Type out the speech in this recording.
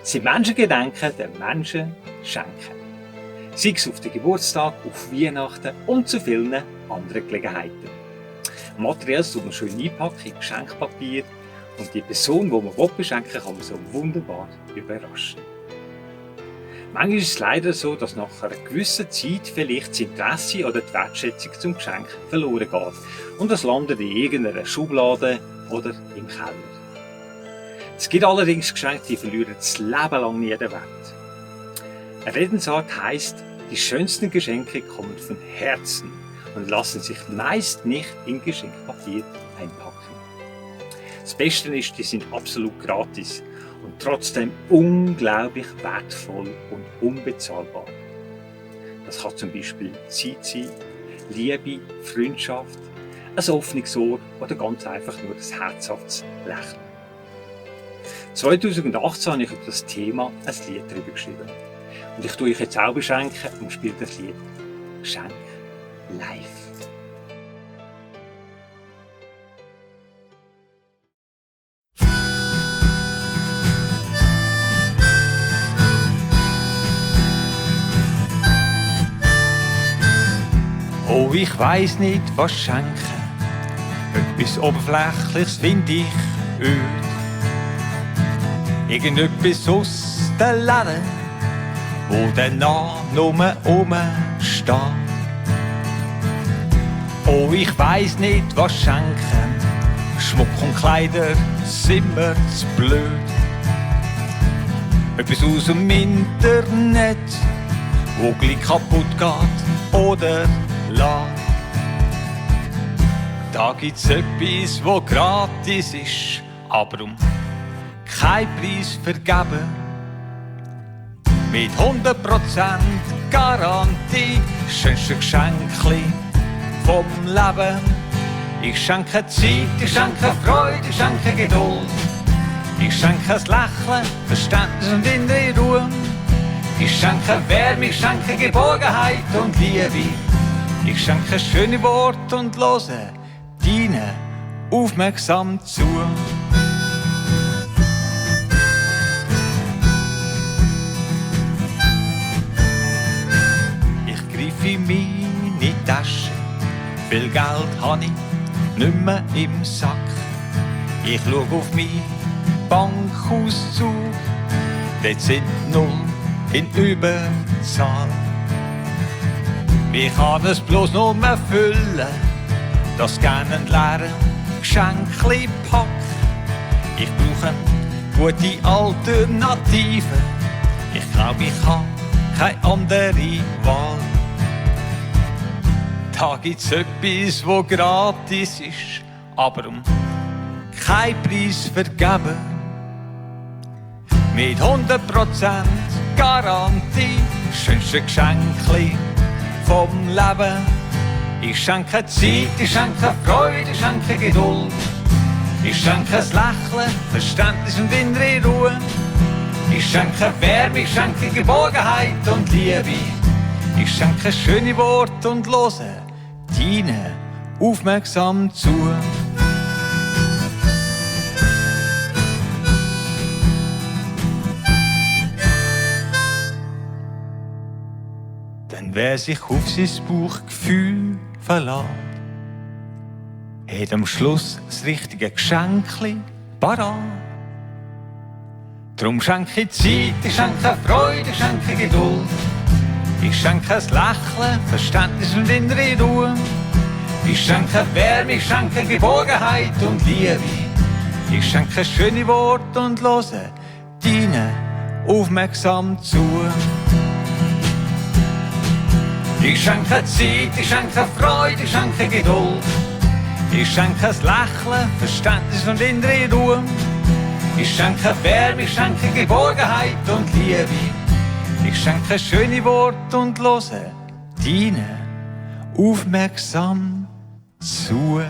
sind Menschengedenken den Menschen schenken. Sei es auf den Geburtstag, auf Weihnachten und zu vielen anderen Gelegenheiten. Materiell tut man schön einpacken in Geschenkpapier und die Person, die man beschenken will, kann man so wunderbar überraschen. Manchmal ist es leider so, dass nach einer gewissen Zeit vielleicht das Interesse oder die Wertschätzung zum Geschenk verloren geht und es landet in irgendeiner Schublade oder im Keller. Es gibt allerdings Geschenke, die verlieren das Leben lang nie den Wert. Eine Redensart heisst, die schönsten Geschenke kommen von Herzen und lassen sich meist nicht in Geschenkpapier einpacken. Das Beste ist, die sind absolut gratis und trotzdem unglaublich wertvoll und unbezahlbar. Das kann zum Beispiel Zeit sein, Liebe, Freundschaft, ein offenes Ohr oder ganz einfach nur ein herzhaftes Lächeln. 2018 habe ich über das Thema ein Lied darüber geschrieben. Und ich tue euch jetzt auch beschenken und spiele das Lied Geschenk live. Oh, ich weiss nicht, was schenken. Etwas Oberflächliches finde ich öd. Irgendetwas aus den Läden, wo der Name rumsteht. Oh, ich weiss nicht, was schenken. Schmuck und Kleider sind mir zu blöd. Etwas aus dem Internet, wo gleich kaputt geht oder lädt. Da gibt's etwas, wo gratis ist, aber um keinen Preis vergeben. Mit 100% Garantie, schönste Geschenkli vom Leben. Ich schenke Zeit, ich schenke Freude, ich schenke Geduld. Ich schenke ein Lächeln, Verständnis und innere Ruhe. Ich schenke Wärme, ich schenke Geborgenheit und Liebe. Ich schenke schöne Worte und höre deinen aufmerksam zu. Ich greife in meine Tasche, viel Geld habe ich nicht mehr im Sack. Ich schaue auf meinen Bankauszug, dort sind Null in Überzahl. Wie kann es bloß nur mehr füllen, das gerne ein leeren Geschenkli-Pack? Ich brauche eine gute Alternative, ich glaube, ich habe keine andere Wahl. Da gibt's etwas, wo gratis ist, aber um keinen Preis vergeben. Mit 100% Garantie, schönste Geschenkli vom Leben. Ich schenke Zeit, ich schenke Freude, ich schenke Geduld. Ich schenke ein Lächeln, Verständnis und innere Ruhe. Ich schenke Wärme, ich schenke Geborgenheit und Liebe. Ich schenke schöne Worte und höre deinen aufmerksam zu. Denn wer sich auf sein Bauchgefühl verlässt, hat am Schluss das richtige Geschenkli parat. Drum schenke ich Zeit, ich schenke Freude, ich schenke Geduld. Ich schenke ein Lächeln, Verständnis und innere Ruhe. Ich schenke Wärme, ich schenke Geborgenheit und Liebe. Ich schenke schöne Worte und höre deinen aufmerksam zu. Ich schenke Zeit, ich schenke Freude, ich schenke Geduld. Ich schenke ein Lächeln, Verständnis und innere Ruhe. Ich schenke Wärme, ich schenke Geborgenheit und Liebe. Ich schenke schöne Worte und höre deinen aufmerksam zu.